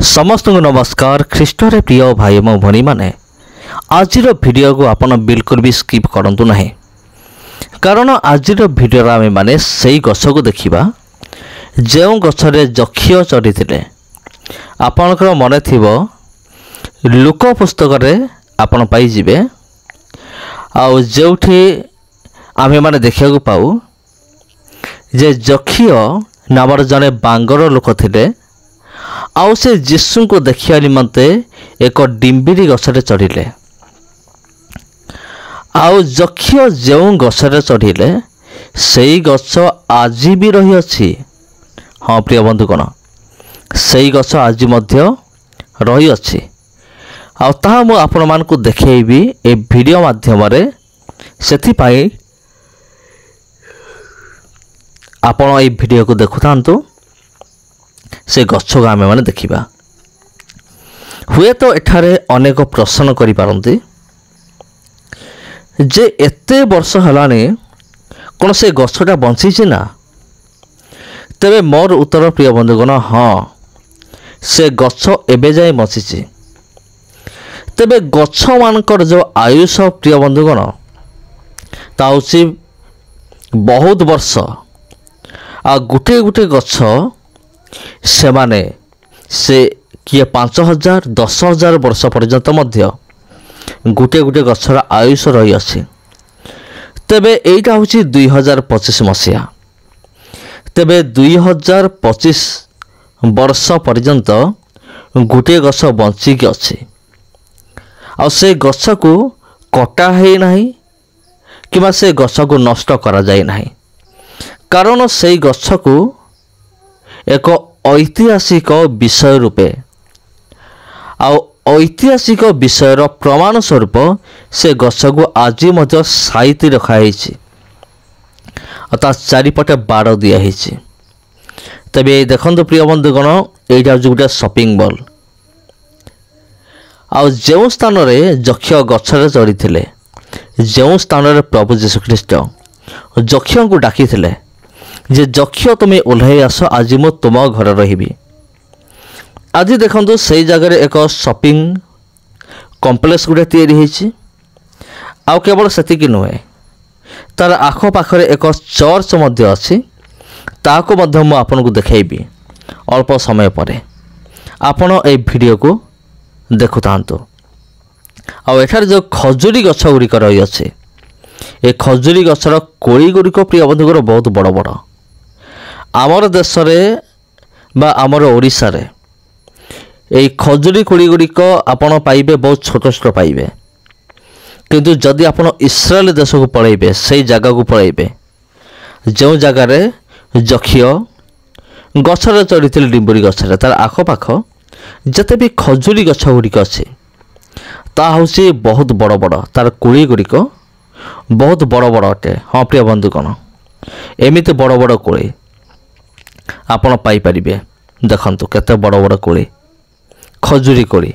समस्त को नमस्कार। ख्रीष्टर प्रिय भाई मो भनी माने आज वीडियो को आपन बिल्कुल भी स्किप करंतु नहीं, कारण आज वीडियो आम मैंने से गछ को देखा जो गछरे जक्षिय चढ़ी थे। आपणकर मन थी लोक पुस्तक आपण पाइबे आउठी आम मैंने देखा पाऊ जे जक्षिय नामर जड़े बांगर लोक थे आउ से जीशु को देखा निमंते एक डिम्बिरी गछरे चढ़िले। आउ जक्षिय जो गछरे चढ़िले से गछ आज भी रही अछि। हाँ प्रिय बंधुगण, से गछ आज मध्य रही अछि। आउ ताहा मु आपण मानकु देखैबी ए वीडियो माध्यम रे। सेथिपाई आपण ए वीडियो को देखुथांतु, से गछ को आमे माने देखिबा। हुए तो एठारे अनेक प्रश्न करि पारंती जे एते वर्ष हलानी कोन से गछटा बंची ना। तेबे मोर उत्तर प्रिय बंधुगण, हाँ से गछ एबे जाए बंची। तेबे गछ मानकर जो आयुष प्रिय बंधुगण ता होछि बहुत वर्ष। आ गुटे गुटे गछ से माने से किए 5000 10,000 वर्ष पर्यंत मध्य गुटे गुटे गछर आयुष रही अछि। तेबे एटा होछि 2025 मसीहा। तेबे 2025 वर्ष पर्यंत गुटे गछ बंचिकी अछि। आ से गछ को कटा है नहीं कि से गछ को नष्ट करा जाए नहीं, कारण से गछ को एक ऐतिहासिक विषय रूपे ऐतिहासिक विषयर प्रमाण स्वरूप से गछ को आज मध्य साइती रखाई चारिपटे बाड़ दिखाई। तबे देखो प्रिय बंधुगण, यहाँ गोटे शॉपिंग मॉल आउ जो स्थान रे जक्ष गछरे चढ़ी थे, जो स्थान रे प्रभु जीशु ख्रीष्ट जक्ष को डाकी थे जे जक्ष तुम्हें ओह्लै आस, आज मु तुम घर रही। आज देखो से जगह एक शॉपिंग कॉम्प्लेक्स गुटे तैयारी होइछि। आउ केवल सेतिकी नुहे, तार आख पाखरे एक चर्च मध्य अछि। ताको मध्य मु आपनको देखाइबी अल्प समय परे। आपण ए वीडियो को देखुतांतु। आउ एठार जो खजुरी गछ गुड़िक रही अछि, ए खजुरी गछर कोड़ी गुड़िक प्रिय बंधुगर बहुत बड़ बड़। आमर देश रे बा आमर ओडिशा रे ए खजुरी कोड़ी गुड़िक आपण पाइबे बहुत छोट छोट पाइबे। किंतु जदि आपण इस्राएल देश को पळैबे, से जगह को पळैबे जो जगार जक्षिय गछरे चढ़ी डिम्बुरी गछरे, तार आख पाख जते भी खजुरी गछ गुड़िक अछि ता होछि बहुत बड़ बड़। तार कोड़ी गुड़िक बहुत बड़ बड़ अटे। हाँ प्रिय बंधुगण, एमिति बड़ बड़ कोड़ी आपण पाई परिबे। देखंतु केते बड़ बड़ कोड़ी, खजुरी कोड़ी।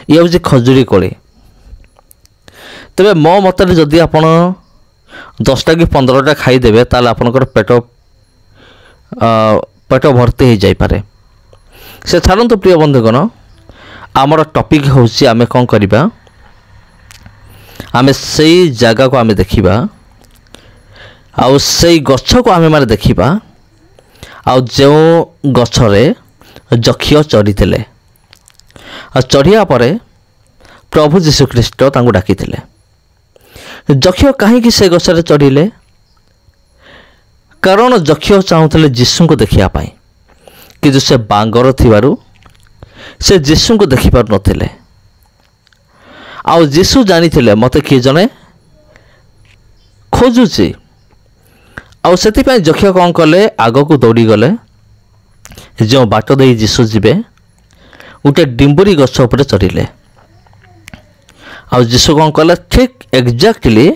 ये हूँ खजुरी कोड़ी। तेबे मो मतरे जदि आपण 10टा कि 15टा खाईदेवे ताले आपनकर पेट भर्ती हो जाई पारे। से छाड़ନ୍ତୁ प्रिय बंधुगण, आमर टॉपिक होछि आमे कोन करिबा, आमे सेई जगह को आमे देखिबा आउ सेई गछ को आमे माने देखिबा आउ जो गछरे जक्षिय चढ़ी थे। चढ़िया परे प्रभु जीशु ख्रीष्ट तांको डाकी थे। जक्षिय कहीं से गछरे चढ़िले, कारण जक्षिय चाहूले जीशु को देखिया पाई, कि से बांगर थिबारु से जीशु को देखि पार नथिले। आउ जीशु जानी थे मते किए जने खोजुची। आउ सेतिपाई जक्षिय कौन कले, आग को दौड़ी गले। जो बाट दे जीशु जीवे गोटे डिम्बुरी गछ उपरे चढ़िले। आउ जीशु कौन कले, ठीक एक्जाक्टली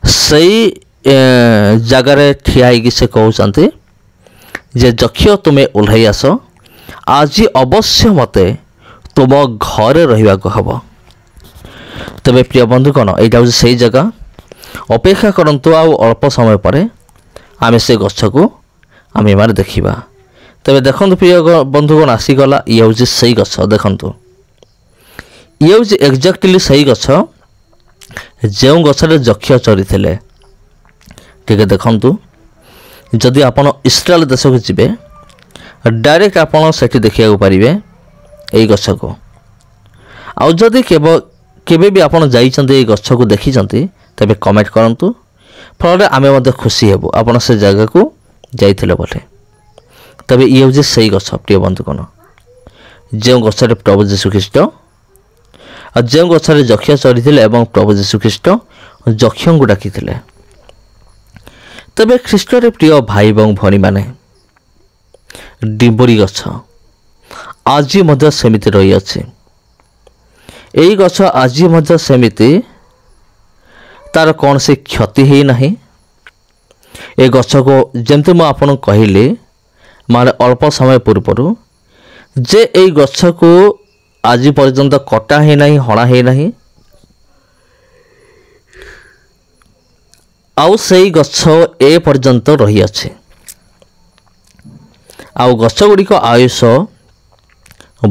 सही जगार ठिया से कहते जे जक्षिय तुम्हें ओह्लै आस, आज अवश्य मते तुम घरे रहिबा को हबो। तबे प्रिय बंधुगण, एटा होछि सेही जगह। अपेक्षा करंतु आउ अल्प समय परे आमे से गछ को आमे माने देखिबा। ତେବେ ଦେଖନ୍ତୁ ପ୍ରିୟ ବନ୍ଧୁଗଣ, ଆସିଗଲା ଇଏ ହେଉଛି ସେଇ ଗଛ। ଦେଖନ୍ତୁ, ଇଏ ହେଉଛି ଏକ୍ଜାକ୍ଟଲି ସେଇ ଗଛ ଯେଉଁ ଗଛରେ ଯକ୍ଷ ଚରିଥିଲେ। ଟିକେ ଦେଖନ୍ତୁ, ଯଦି ଆପଣ ଇସ୍ରାଏଲ ଦେଶକୁ ଯିବେ, ଡାଇରେକ୍ଟ ଆପଣ ସେଠି ଦେଖିବାକୁ ପାରିବେ ଏଇ ଗଛକୁ। ଆଉ ଯଦି କେବେ ବି ଆପଣ ଯାଇଛନ୍ତି ଏଇ ଗଛକୁ ଦେଖିଛନ୍ତି, ତେବେ କମେଣ୍ଟ କରନ୍ତୁ। ଫଳରେ ଆମେ ମଧ୍ୟ ଖୁସି ହେବୁ ଆପଣ ସେ ଜାଗାକୁ ଯାଇଥିଲେ ବୋଲି। ତେବେ ଇଏ ହେଉଛି ସେଇ ଗଛ ପ୍ରିୟ ବନ୍ଧୁଗଣ, ଯେଉଁ ଗଛରେ ପ୍ରଭୁ ଯୀଶୁଖ୍ରୀଷ୍ଟ ଆଉ ଯେଉଁ ଗଛରେ ଯକ୍ଷ ଚରିଥିଲେ ଏବଂ ପ୍ରଭୁ ଯୀଶୁଖ୍ରୀଷ୍ଟ ଯକ୍ଷଙ୍କୁ ଡାକିଥିଲେ। ତେବେ ଖ୍ରୀଷ୍ଟରେ ପ୍ରିୟ ଭାଇ ଏବଂ ଭଉଣୀମାନେ, ଡିମ୍ବୁରି ଗଛ ଆଜି ମଧ୍ୟ ସେମିତି ରହିଅଛି। ଏହି ଗଛ ଆଜି ମଧ୍ୟ ସେମିତି, ତା'ର କୌଣସି କ୍ଷତି ହୋଇନାହିଁ। ଏ ଗଛକୁ ଯେମିତି ମୁଁ ଆପଣଙ୍କୁ କହିଲି ମାନେ ଅଳ୍ପ ସମୟ ପୂର୍ବରୁ, ଯେ ଏଇ ଗଛକୁ ଆଜି ପର୍ଯ୍ୟନ୍ତ କଟା ହୋଇନାହିଁ, ହଣା ହୋଇନାହିଁ। ଆଉ ସେଇ ଗଛ ଏ ପର୍ଯ୍ୟନ୍ତ ରହିଅଛି। ଆଉ ଗଛ ଗୁଡ଼ିକ ଆୟୁଷ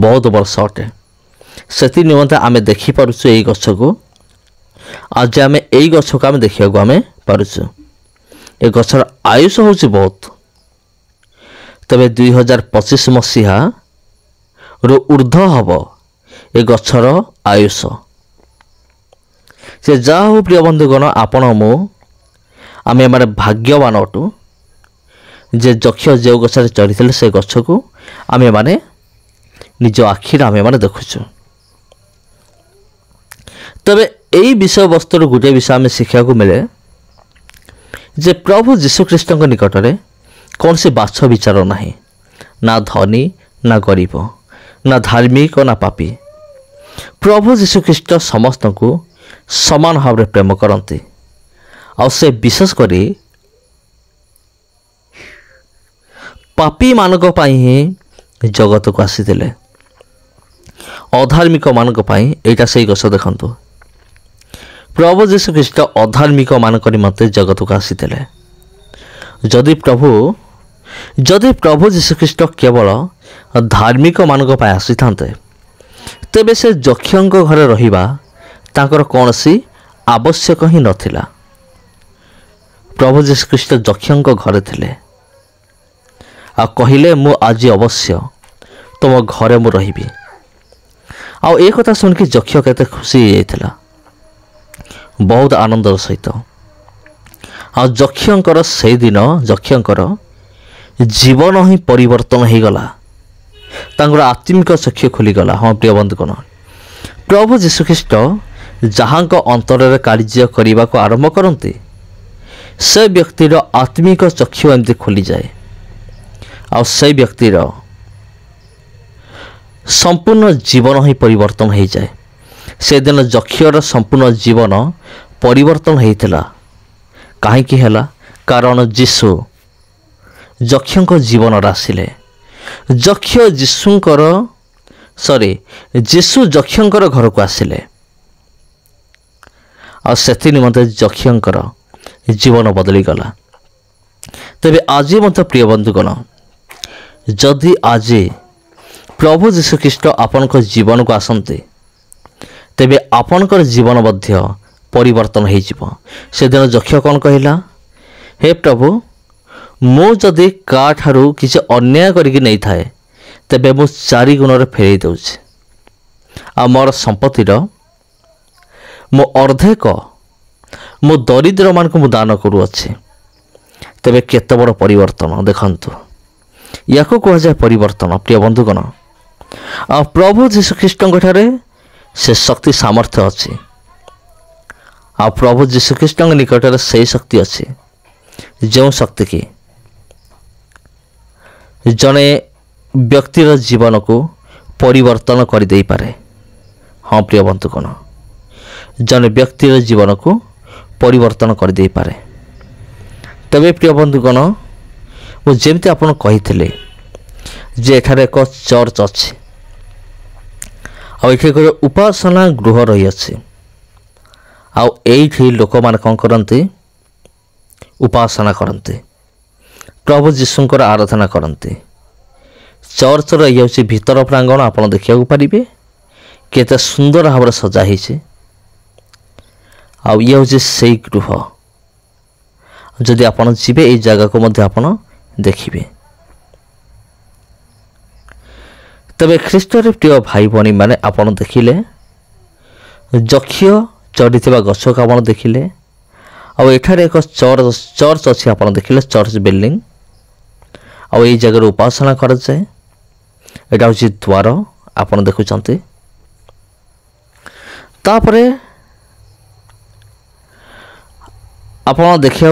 ବହୁତ ବର୍ଷ ଅଟେ। ସେଥି ନିମନ୍ତେ ଆମେ ଦେଖିପାରୁଛୁ ଏଇ ଗଛକୁ। ଆଜି ଆମେ ଏଇ ଗଛକୁ ଆମେ ଦେଖିବାକୁ ଆମେ ପାରୁଛୁ। ଏ ଗଛର ଆୟୁଷ ହେଉଛି ବହୁତ। ତେବେ 2025 ମସିହାରୁ ଉର୍ଦ୍ଧ୍ୱ ହେବ ଏ ଗଛର ଆୟୁଷ। ସେ ଯାହା ହେଉ ପ୍ରିୟ ବନ୍ଧୁଗଣ, ଆପଣ ମୁଁ ଆମେମାନେ ଭାଗ୍ୟବାନ ଅଟୁ ଯେ ଯକ୍ଷ ଯେଉଁ ଗଛରେ ଚଢ଼ିଥିଲେ ସେ ଗଛକୁ ଆମେମାନେ ନିଜ ଆଖିରେ ଆମେମାନେ ଦେଖୁଛୁ। ତେବେ ଏହି ବିଷୟବସ୍ତୁର ଗୋଟିଏ ବିଷୟ ଆମେ ଶିଖିବାକୁ ମିଳେ ଯେ ପ୍ରଭୁ ଯୀଶୁଖ୍ରୀଷ୍ଟଙ୍କ ନିକଟରେ କୌଣସି ବାଛ ବିଚାର ନାହିଁ, ନା ଧନୀ ନା ଗରିବ, ନା ଧାର୍ମିକ ନା ପାପୀ। ପ୍ରଭୁ ଯୀଶୁଖ୍ରୀଷ୍ଟ ସମସ୍ତଙ୍କୁ ସମାନ ଭାବରେ ପ୍ରେମ କରନ୍ତି। ଆଉ ସେ ବିଶେଷ କରି ପାପୀମାନଙ୍କ ପାଇଁ ହିଁ ଜଗତକୁ ଆସିଥିଲେ, ଅଧାର୍ମିକମାନଙ୍କ ପାଇଁ। ଏଇଟା ସେଇ ଗଛ। ଦେଖନ୍ତୁ, ପ୍ରଭୁ ଯୀଶୁଖ୍ରୀଷ୍ଟ ଅଧାର୍ମିକମାନଙ୍କ ନିମନ୍ତେ ଜଗତକୁ ଆସିଥିଲେ। ଯଦି ପ୍ରଭୁ ଯୀଶୁଖ୍ରୀଷ୍ଟ କେବଳ ଧାର୍ମିକମାନଙ୍କ ପାଇଁ ଆସିଥାନ୍ତେ, ତେବେ ସେ ଯକ୍ଷଙ୍କ ଘରେ ରହିବା ତାଙ୍କର କୌଣସି ଆବଶ୍ୟକ ହିଁ ନଥିଲା। ପ୍ରଭୁ ଯୀଶୁଖ୍ରୀଷ୍ଟ ଯକ୍ଷଙ୍କ ଘରେ ଥିଲେ ଆଉ କହିଲେ, ମୁଁ ଆଜି ଅବଶ୍ୟ ତୁମ ଘରେ ମୁଁ ରହିବି। ଆଉ ଏ କଥା ଶୁଣିକି ଯକ୍ଷ କେତେ ଖୁସି ହେଇଯାଇଥିଲା, ବହୁତ ଆନନ୍ଦର ସହିତ। ଆଉ ଯକ୍ଷଙ୍କର ସେଇଦିନ ଯକ୍ଷଙ୍କର ଜୀବନ ହିଁ ପରିବର୍ତ୍ତନ ହୋଇଗଲା। ତାଙ୍କର ଆତ୍ମିକ ଚକ୍ଷୁ ଖୋଲିଗଲା। ହଁ ପ୍ରିୟ ବନ୍ଧୁଗଣ, ପ୍ରଭୁ ଯୀଶୁଖ୍ରୀଷ୍ଟ ଯାହାଙ୍କ ଅନ୍ତରରେ କାର୍ଯ୍ୟ କରିବାକୁ ଆରମ୍ଭ କରନ୍ତି, ସେ ବ୍ୟକ୍ତିର ଆତ୍ମିକ ଚକ୍ଷୁ ଏମିତି ଖୋଲିଯାଏ। ଆଉ ସେଇ ବ୍ୟକ୍ତିର ସମ୍ପୂର୍ଣ୍ଣ ଜୀବନ ହିଁ ପରିବର୍ତ୍ତନ ହୋଇଯାଏ। ସେଦିନ ଯକ୍ଷର ସମ୍ପୂର୍ଣ୍ଣ ଜୀବନ ପରିବର୍ତ୍ତନ ହୋଇଥିଲା। କାହିଁକି ହେଲା? କାରଣ ଯୀଶୁ ଯକ୍ଷଙ୍କ ଜୀବନରେ ଆସିଲେ। ଯୀଶୁ ଯକ୍ଷଙ୍କର ଘରକୁ ଆସିଲେ। ଆଉ ସେଥି ନିମନ୍ତେ ଯକ୍ଷଙ୍କର ଜୀବନ ବଦଳିଗଲା। ତେବେ ଆଜି ମଧ୍ୟ ପ୍ରିୟ ବନ୍ଧୁଗଣ, ଯଦି ଆଜି ପ୍ରଭୁ ଯୀଶୁଖ୍ରୀଷ୍ଟ ଆପଣଙ୍କ ଜୀବନକୁ ଆସନ୍ତି, ତେବେ ଆପଣଙ୍କର ଜୀବନ ମଧ୍ୟ ପରିବର୍ତ୍ତନ ହୋଇଯିବ। ସେଦିନ ଯକ୍ଷ କ'ଣ କହିଲା? ହେ ପ୍ରଭୁ, ମୁଁ ଯଦି କାହାଠାରୁ କିଛି ଅନ୍ୟାୟ କରିକି ନେଇଥାଏ, ତେବେ ମୁଁ 4 ଗୁଣରେ ଫେରାଇ ଦେଉଛି। ଆଉ ମୋର ସମ୍ପତ୍ତିର ମୁଁ ଅର୍ଦ୍ଧେକ ମୁଁ ଦରିଦ୍ରମାନଙ୍କୁ ମୁଁ ଦାନ କରୁଅଛି। ତେବେ କେତେ ବଡ଼ ପରିବର୍ତ୍ତନ ଦେଖନ୍ତୁ। ୟାକୁ କୁହାଯାଏ ପରିବର୍ତ୍ତନ ପ୍ରିୟ ବନ୍ଧୁଗଣ। ଆଉ ପ୍ରଭୁ ଯୀଶୁଖ୍ରୀଷ୍ଟଙ୍କଠାରେ ସେ ଶକ୍ତି ସାମର୍ଥ୍ୟ ଅଛି। ଆଉ ପ୍ରଭୁ ଯୀଶୁଖ୍ରୀଷ୍ଟଙ୍କ ନିକଟରେ ସେହି ଶକ୍ତି ଅଛି, ଯେଉଁ ଶକ୍ତି କି ଜଣେ ବ୍ୟକ୍ତିର ଜୀବନକୁ ପରିବର୍ତ୍ତନ କରିଦେଇପାରେ। ହଁ ପ୍ରିୟ ବନ୍ଧୁଗଣ, ଜଣେ ବ୍ୟକ୍ତିର ଜୀବନକୁ ପରିବର୍ତ୍ତନ କରିଦେଇପାରେ। ତେବେ ପ୍ରିୟ ବନ୍ଧୁଗଣ, ମୁଁ ଯେମିତି ଆପଣଙ୍କୁ କହିଥିଲି ଯେ ଏଠାରେ ଏକ ଚର୍ଚ୍ଚ ଅଛି, ଆଉ ଏଠି ଏକ ଉପାସନା ଗୃହ ରହିଅଛି। ଆଉ ଏଇଠି ଲୋକମାନେ କ'ଣ କରନ୍ତି? ଉପାସନା କରନ୍ତି, ପ୍ରଭୁ ଯୀଶୁଙ୍କର ଆରାଧନା କରନ୍ତି। चर्चर ये हूँ भीतर प्रांगण आप देखा पारे केते सुंदर भाव सजा होती ये हूँ से गृह जदि आप जी ये जगह को आप देखिए तबे ख्रीष्टर प्रिय भाई भाई मैंने आप देखिले जक्ष चढ़ी गछ को आप देखिले आठार एक चर्च अच्छी आप देखिले चर्च बिल्डिंग आई जगह उपासना कर जाए यहाँ हूँ द्वार आप देखुंत तापर आप देखा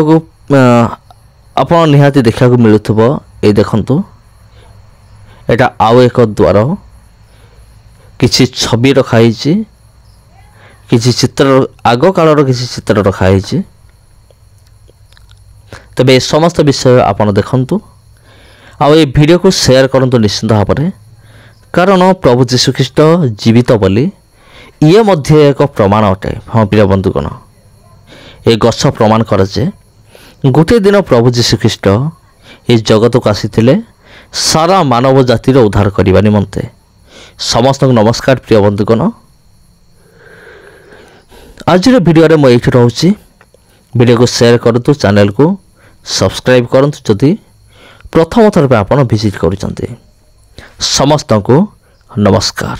आप निहाती देखा मिलूब ये देखु एटा आउ एक द्वार किसी छवि रखाई किसी चित्र आग कालर किसी चित्र रखाई तबे समस्त विषय आप देखु आउ ये वीडियो को शेयर करंतु निश्चित भाव में कारण प्रभु जीशुख्रीष्ट जीवित बोली ये मध्य एक प्रमाण अटे। हाँ प्रिय बंधुगण ये गछ प्रमाण करे जे गोटे दिन प्रभु जीशुख्रीष्ट ये जगत को आसीथिले सारा मानव जातिर उद्धार करने निमंते। समस्त नमस्कार प्रिय बंधुगण आज वीडियो मुझे ये रोचे वीडियो को शेयर करतु चैनल को सब्सक्राइब करतु जदि प्रथम थर पे आप विजिट करुँच। समस्त को नमस्कार।